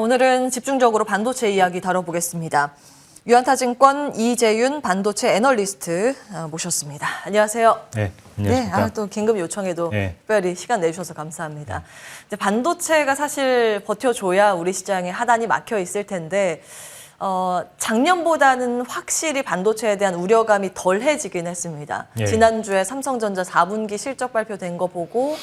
오늘은 집중적으로 반도체 이야기 다뤄보겠습니다. 유한타증권 이재윤 반도체 애널리스트 모셨습니다. 안녕하세요. 네, 안녕하십니까. 또 긴급 요청에도 네. 특별히 시간 내주셔서 감사합니다. 이제 반도체가 사실 버텨줘야 우리 시장에 하단이 막혀 있을 텐데 작년보다는 확실히 반도체에 대한 우려감이 덜해지긴 했습니다. 예. 지난주에 삼성전자 4분기 실적 발표된 거 보고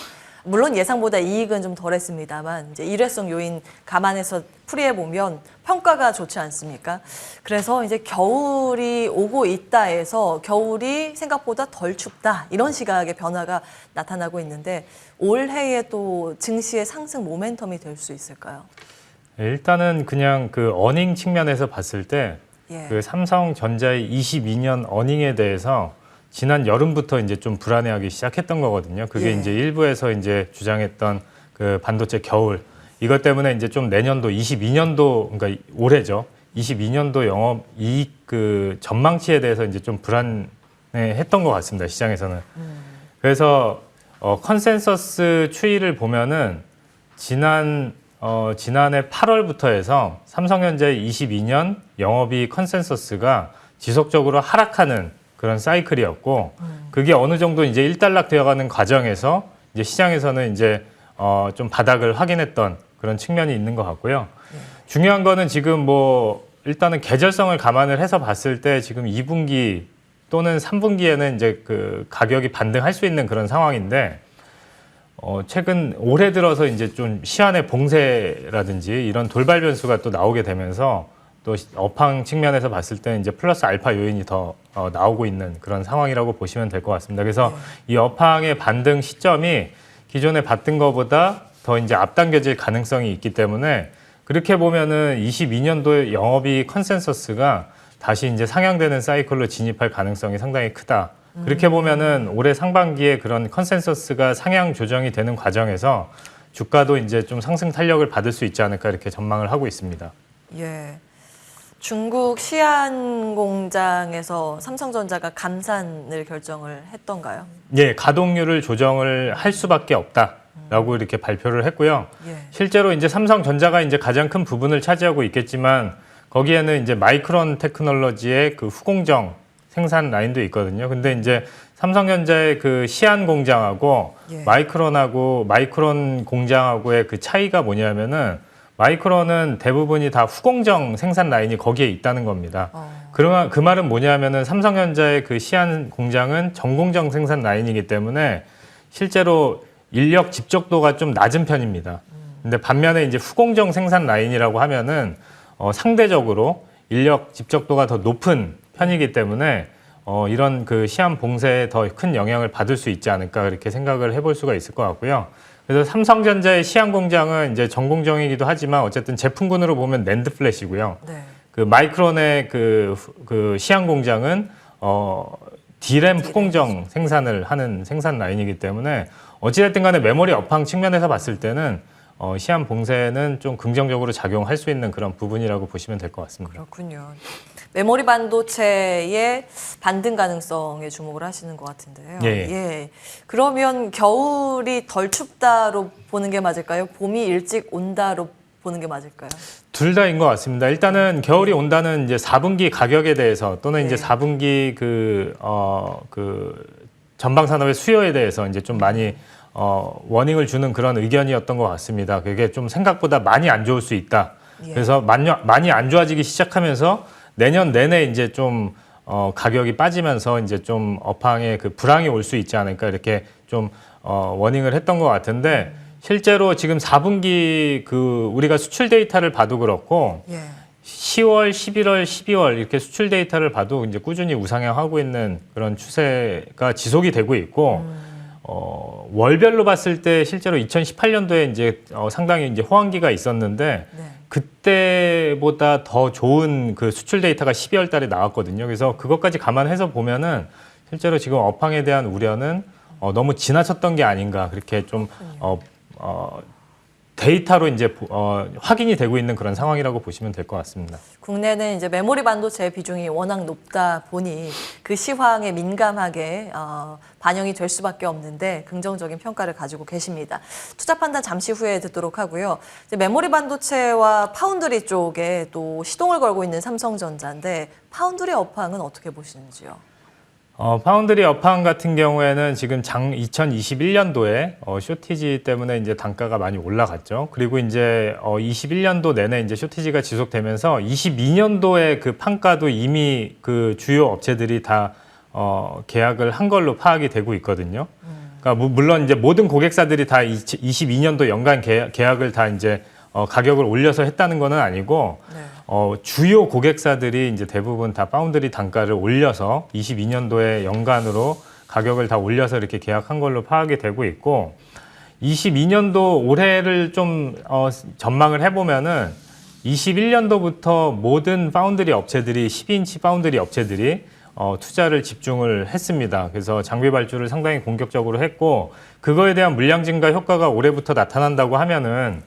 물론 예상보다 이익은 좀 덜했습니다만 이제 일회성 요인 감안해서 풀이해 보면 평가가 좋지 않습니까? 그래서 이제 겨울이 오고 있다 해서 겨울이 생각보다 덜 춥다 이런 시각의 변화가 나타나고 있는데 올해에 또 증시의 상승 모멘텀이 될 수 있을까요? 일단은 그냥 그 어닝 측면에서 봤을 때 그 삼성전자의 22년 어닝에 대해서 지난 여름부터 이제 좀 불안해하기 시작했던 거거든요. 그게 이제 일부에서 이제 주장했던 그 반도체 겨울 이것 때문에 이제 좀 내년도 22년도 그러니까 올해죠. 22년도 영업 이익 그 전망치에 대해서 이제 좀 불안해했던 것 같습니다. 시장에서는. 그래서 컨센서스 추이를 보면은 지난해 8월부터 해서 삼성전자의 22년 영업이익 컨센서스가 지속적으로 하락하는 그런 사이클이었고 그게 어느 정도 이제 일단락 되어가는 과정에서 이제 시장에서는 이제 좀 바닥을 확인했던 그런 측면이 있는 것 같고요. 중요한 거는 지금 뭐 일단은 계절성을 감안을 해서 봤을 때 지금 2분기 또는 3분기에는 이제 그 가격이 반등할 수 있는 그런 상황인데 최근 올해 들어서 이제 좀 시안의 봉쇄라든지 이런 돌발 변수가 또 나오게 되면서 또 업황 측면에서 봤을 때 이제 플러스 알파 요인이 더 나오고 있는 그런 상황이라고 보시면 될 것 같습니다. 그래서 이 업황의 반등 시점이 기존에 봤던 것보다 더 이제 앞당겨질 가능성이 있기 때문에 그렇게 보면은 22년도의 영업이익 컨센서스가 다시 이제 상향되는 사이클로 진입할 가능성이 상당히 크다. 그렇게 보면은 올해 상반기에 그런 컨센서스가 상향 조정이 되는 과정에서 주가도 이제 좀 상승 탄력을 받을 수 있지 않을까 이렇게 전망을 하고 있습니다. 예. 중국 시안 공장에서 삼성전자가 감산을 결정을 했던가요? 예, 가동률을 조정을 할 수밖에 없다라고 이렇게 발표를 했고요. 실제로 이제 삼성전자가 이제 가장 큰 부분을 차지하고 있겠지만 거기에는 이제 마이크론 테크놀로지의 그 후공정 생산 라인도 있거든요. 근데 이제 삼성전자의 그 시안 공장하고 마이크론 공장하고의 그 차이가 뭐냐면은 마이크론은 대부분이 다 후공정 생산 라인이 거기에 있다는 겁니다. 그러면 그 말은 뭐냐면은 삼성전자의 그 시안 공장은 전공정 생산 라인이기 때문에 실제로 인력 집적도가 좀 낮은 편입니다. 근데 반면에 이제 후공정 생산 라인이라고 하면은 상대적으로 인력 집적도가 더 높은 편이기 때문에 이런 그 시안 봉쇄에 더 큰 영향을 받을 수 있지 않을까 이렇게 생각을 해볼 수가 있을 것 같고요. 그래서 삼성전자의 시안 공장은 이제 전공정이기도 하지만 어쨌든 제품군으로 보면 낸드 플래시고요. 그 마이크론의 그 시안 공장은 D램 후공정 생산을 하는 생산 라인이기 때문에 어찌됐든 간에 메모리 업황 측면에서 봤을 때는 시안 봉쇄는 좀 긍정적으로 작용할 수 있는 그런 부분이라고 보시면 될 것 같습니다. 그렇군요. 메모리 반도체의 반등 가능성에 주목을 하시는 것 같은데요. 그러면 겨울이 덜 춥다로 보는 게 맞을까요? 봄이 일찍 온다로 보는 게 맞을까요? 둘 다인 것 같습니다. 일단은 겨울이 온다는 이제 4분기 가격에 대해서 또는 이제 4분기 그 전방 산업의 수요에 대해서 이제 좀 많이 워닝을 주는 그런 의견이었던 것 같습니다. 그게 좀 생각보다 많이 안 좋을 수 있다. 그래서 많이 안 좋아지기 시작하면서 내년 내내 이제 좀 가격이 빠지면서 이제 좀 업황에 그 불황이 올 수 있지 않을까 이렇게 좀 워닝을 했던 것 같은데 실제로 지금 4분기 그 우리가 수출 데이터를 봐도 그렇고 10월, 11월, 12월 이렇게 수출 데이터를 봐도 이제 꾸준히 우상향하고 있는 그런 추세가 지속이 되고 있고 월별로 봤을 때 실제로 2018년도에 이제 상당히 이제 호황기가 있었는데 그때보다 더 좋은 그 수출 데이터가 12월 달에 나왔거든요. 그래서 그것까지 감안해서 보면은 실제로 지금 업황에 대한 우려는 너무 지나쳤던 게 아닌가 그렇게 좀 데이터로 이제 확인이 되고 있는 그런 상황이라고 보시면 될 것 같습니다. 국내는 이제 메모리 반도체 비중이 워낙 높다 보니 그 시황에 민감하게 반영이 될 수밖에 없는데 긍정적인 평가를 가지고 계십니다. 투자 판단 잠시 후에 듣도록 하고요. 이제 메모리 반도체와 파운드리 쪽에 또 시동을 걸고 있는 삼성전자인데 파운드리 업황은 어떻게 보시는지요? 파운드리 업황 같은 경우에는 지금 2021년도에 쇼티지 때문에 이제 단가가 많이 올라갔죠. 그리고 이제 21년도 내내 이제 쇼티지가 지속되면서 22년도에 그 판가도 이미 그 주요 업체들이 다 계약을 한 걸로 파악이 되고 있거든요. 그러니까 물론 이제 모든 고객사들이 다 22년도 연간 계약을 다 이제 가격을 올려서 했다는 거는 아니고 네. 주요 고객사들이 이제 대부분 다 파운드리 단가를 올려서 22년도에 연간으로 가격을 다 올려서 이렇게 계약한 걸로 파악이 되고 있고 22년도 올해를 좀 전망을 해보면은 21년도부터 모든 파운드리 업체들이 12인치 파운드리 업체들이 투자를 집중을 했습니다. 그래서 장비 발주를 상당히 공격적으로 했고 그거에 대한 물량 증가 효과가 올해부터 나타난다고 하면은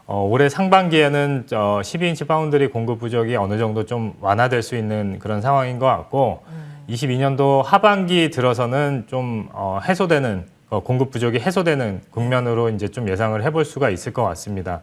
올해 상반기에는 12인치 파운드리 공급 부족이 어느 정도 좀 완화될 수 있는 그런 상황인 것 같고 22년도 하반기 들어서는 좀 해소되는 공급 부족이 해소되는 국면으로 이제 좀 예상을 해볼 수가 있을 것 같습니다.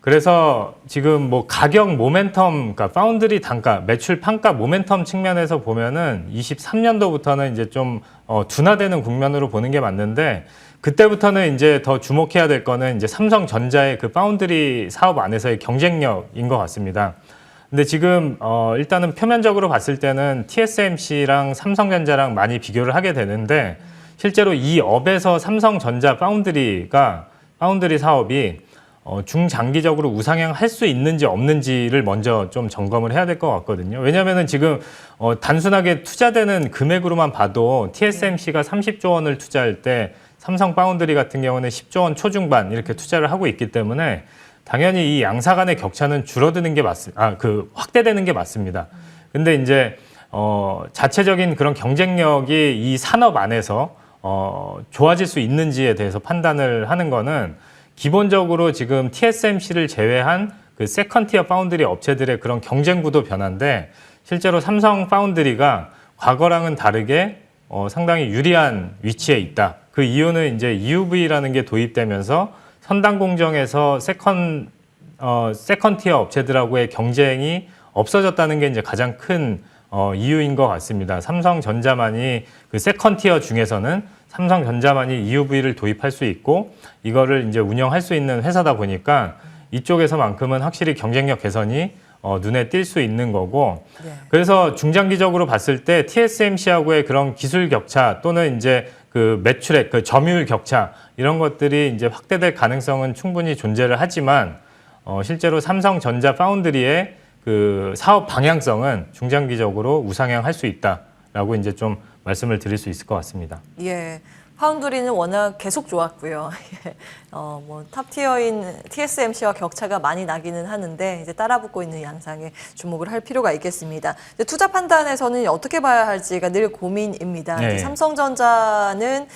그래서 지금 뭐 가격 모멘텀, 그러니까 파운드리 단가, 매출 판가 모멘텀 측면에서 보면은 23년도부터는 이제 좀 둔화되는 국면으로 보는 게 맞는데 그때부터는 이제 더 주목해야 될 거는 이제 삼성전자의 그 파운드리 사업 안에서의 경쟁력인 것 같습니다. 근데 지금 일단은 표면적으로 봤을 때는 TSMC랑 삼성전자랑 많이 비교를 하게 되는데 실제로 이 업에서 삼성전자 파운드리 사업이 중장기적으로 우상향할 수 있는지 없는지를 먼저 좀 점검을 해야 될 것 같거든요. 왜냐하면은 지금 단순하게 투자되는 금액으로만 봐도 TSMC가 30조 원을 투자할 때 삼성 파운드리 같은 경우는 10조 원 초중반 이렇게 투자를 하고 있기 때문에 당연히 이 양사 간의 격차는 줄어드는 게 확대되는 게 맞습니다. 근데 이제 자체적인 그런 경쟁력이 이 산업 안에서 좋아질 수 있는지에 대해서 판단을 하는 거는 기본적으로 지금 TSMC를 제외한 그 세컨티어 파운드리 업체들의 그런 경쟁 구도 변화인데 실제로 삼성 파운드리가 과거랑은 다르게 상당히 유리한 위치에 있다. 그 이유는 이제 EUV라는 게 도입되면서 선단 공정에서 세컨티어 업체들하고의 경쟁이 없어졌다는 게 이제 가장 큰 이유인 것 같습니다. 삼성전자만이 그 세컨티어 중에서는 삼성전자만이 EUV를 도입할 수 있고 이거를 이제 운영할 수 있는 회사다 보니까 이쪽에서만큼은 확실히 경쟁력 개선이 눈에 띌 수 있는 거고 네. 그래서 중장기적으로 봤을 때 TSMC하고의 그런 기술 격차 또는 이제 그 매출액, 그 점유율 격차 이런 것들이 이제 확대될 가능성은 충분히 존재를 하지만 실제로 삼성전자 파운드리의 그 사업 방향성은 중장기적으로 우상향할 수 있다라고 이제 좀 말씀을 드릴 수 있을 것 같습니다. 예. 파운드리는 워낙 계속 좋았고요. 뭐 탑티어인 TSMC와 격차가 많이 나기는 하는데 이제 따라붙고 있는 양상에 주목을 할 필요가 있겠습니다. 투자 판단에서는 어떻게 봐야 할지가 늘 고민입니다. 네. 이제 삼성전자는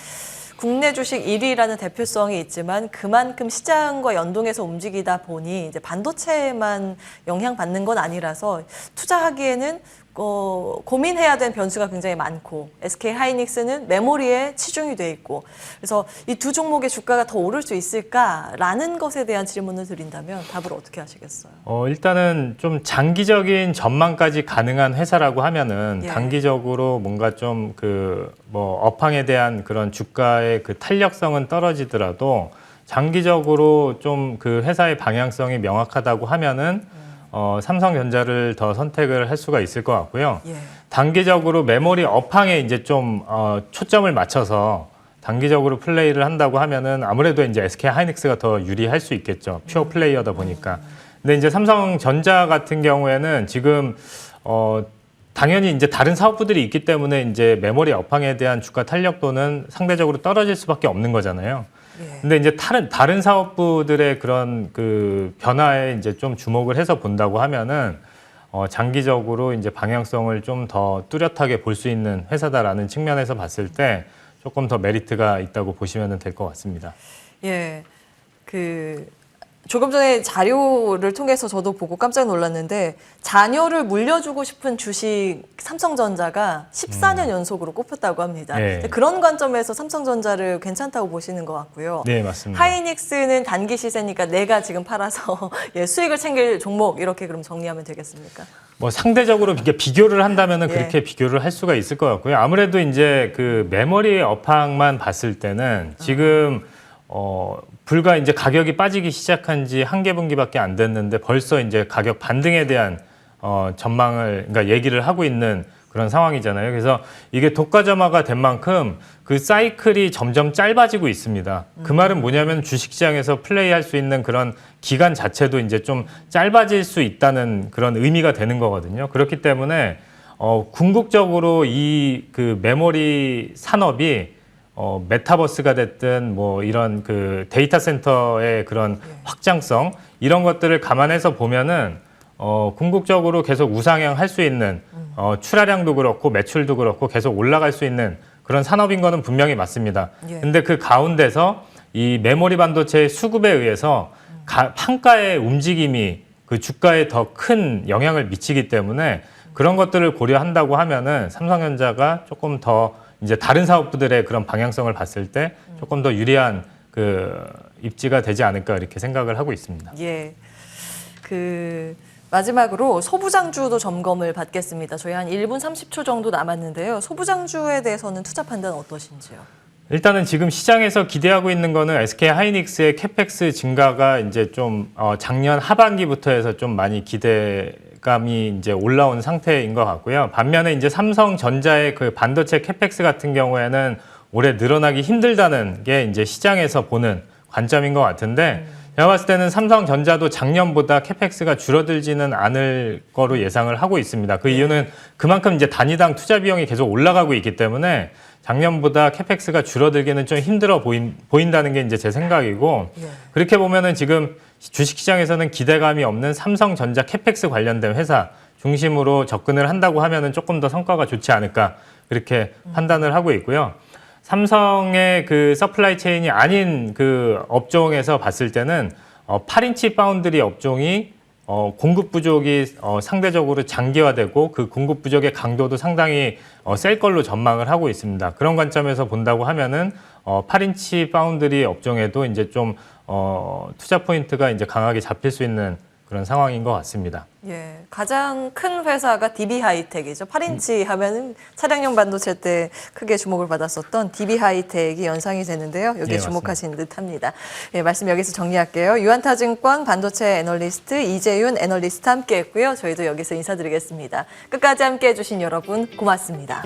국내 주식 1위라는 대표성이 있지만 그만큼 시장과 연동해서 움직이다 보니 이제 반도체만 영향받는 건 아니라서 투자하기에는 고민해야 되는 변수가 굉장히 많고 SK 하이닉스는 메모리에 치중이 돼 있고 그래서 이 두 종목의 주가가 더 오를 수 있을까라는 것에 대한 질문을 드린다면 답을 어떻게 하시겠어요? 일단은 좀 장기적인 전망까지 가능한 회사라고 하면은 예. 단기적으로 뭔가 좀 그 뭐 업황에 대한 그런 주가의 그 탄력성은 떨어지더라도 장기적으로 좀 그 회사의 방향성이 명확하다고 하면은 삼성전자를 더 선택을 할 수가 있을 것 같고요. 예. 단기적으로 메모리 업황에 이제 좀 초점을 맞춰서 단기적으로 플레이를 한다고 하면은 아무래도 이제 SK 하이닉스가 더 유리할 수 있겠죠. 퓨어 플레이어다 보니까. 근데 이제 삼성전자 같은 경우에는 지금 당연히 이제 다른 사업부들이 있기 때문에 이제 메모리 업황에 대한 주가 탄력도는 상대적으로 떨어질 수밖에 없는 거잖아요. 근데 이제 다른 사업부들의 그런 그 변화에 이제 좀 주목을 해서 본다고 하면은 장기적으로 이제 방향성을 좀 더 뚜렷하게 볼 수 있는 회사다라는 측면에서 봤을 때 조금 더 메리트가 있다고 보시면 될 것 같습니다. 예. 그 조금 전에 자료를 통해서 저도 보고 깜짝 놀랐는데 자녀를 물려주고 싶은 주식 삼성전자가 14년 연속으로 꼽혔다고 합니다. 네. 근데 그런 관점에서 삼성전자를 괜찮다고 보시는 것 같고요. 네, 맞습니다. 하이닉스는 단기 시세니까 내가 지금 팔아서 예, 수익을 챙길 종목 이렇게 그럼 정리하면 되겠습니까? 뭐 상대적으로 이렇게 비교를 한다면은 예. 그렇게 비교를 할 수가 있을 것 같고요. 아무래도 이제 그 메모리 업황만 봤을 때는 지금 불과 이제 가격이 빠지기 시작한 지 한 개 분기밖에 안 됐는데 벌써 이제 가격 반등에 대한 전망을 그러니까 얘기를 하고 있는 그런 상황이잖아요. 그래서 이게 독과점화가 된 만큼 그 사이클이 점점 짧아지고 있습니다. 그 말은 뭐냐면 주식시장에서 플레이할 수 있는 그런 기간 자체도 이제 좀 짧아질 수 있다는 그런 의미가 되는 거거든요. 그렇기 때문에 궁극적으로 이 그 메모리 산업이 메타버스가 됐든 뭐 이런 그 데이터 센터의 그런 확장성 이런 것들을 감안해서 보면은 궁극적으로 계속 우상향 할 수 있는 출하량도 그렇고 매출도 그렇고 계속 올라갈 수 있는 그런 산업인 거는 분명히 맞습니다. 예. 근데 그 가운데서 이 메모리 반도체의 수급에 의해서 판가의 움직임이 그 주가에 더 큰 영향을 미치기 때문에 그런 것들을 고려한다고 하면은 삼성전자가 조금 더 이제 다른 사업부들의 그런 방향성을 봤을 때 조금 더 유리한 그 입지가 되지 않을까 이렇게 생각을 하고 있습니다. 예. 그 마지막으로 소부장주도 점검을 받겠습니다. 저희 한 1분 30초 정도 남았는데요. 소부장주에 대해서는 투자 판단 어떠신지요? 일단은 지금 시장에서 기대하고 있는 거는 SK 하이닉스의 캐펙스 증가가 이제 좀 작년 하반기부터 해서 좀 많이 기대감이 이제 올라온 상태인 것 같고요. 반면에 이제 삼성전자의 그 반도체 캐펙스 같은 경우에는 올해 늘어나기 힘들다는 게 이제 시장에서 보는 관점인 것 같은데 제가 봤을 때는 삼성전자도 작년보다 캐펙스가 줄어들지는 않을 거로 예상을 하고 있습니다. 그 이유는 그만큼 이제 단위당 투자 비용이 계속 올라가고 있기 때문에 작년보다 캐펙스가 줄어들기는 좀 힘들어 보인다는 게 이제 제 생각이고 그렇게 보면은 지금 주식시장에서는 기대감이 없는 삼성전자 캐펙스 관련된 회사 중심으로 접근을 한다고 하면은 조금 더 성과가 좋지 않을까 그렇게 판단을 하고 있고요. 삼성의 그 서플라이 체인이 아닌 그 업종에서 봤을 때는 8인치 파운드리 업종이 공급 부족이 상대적으로 장기화되고 그 공급 부족의 강도도 상당히 셀 걸로 전망을 하고 있습니다. 그런 관점에서 본다고 하면은 8인치 파운드리 업종에도 이제 좀 투자 포인트가 이제 강하게 잡힐 수 있는 그런 상황인 것 같습니다. 예, 가장 큰 회사가 DB 하이텍이죠. 8인치 하면은 차량용 반도체 때 크게 주목을 받았었던 DB 하이텍이 연상이 되는데요. 여기에 예, 주목하신 듯합니다. 예, 말씀 여기서 정리할게요. 유한타증권 반도체 애널리스트 이재윤 애널리스트 함께했고요. 저희도 여기서 인사드리겠습니다. 끝까지 함께해 주신 여러분 고맙습니다.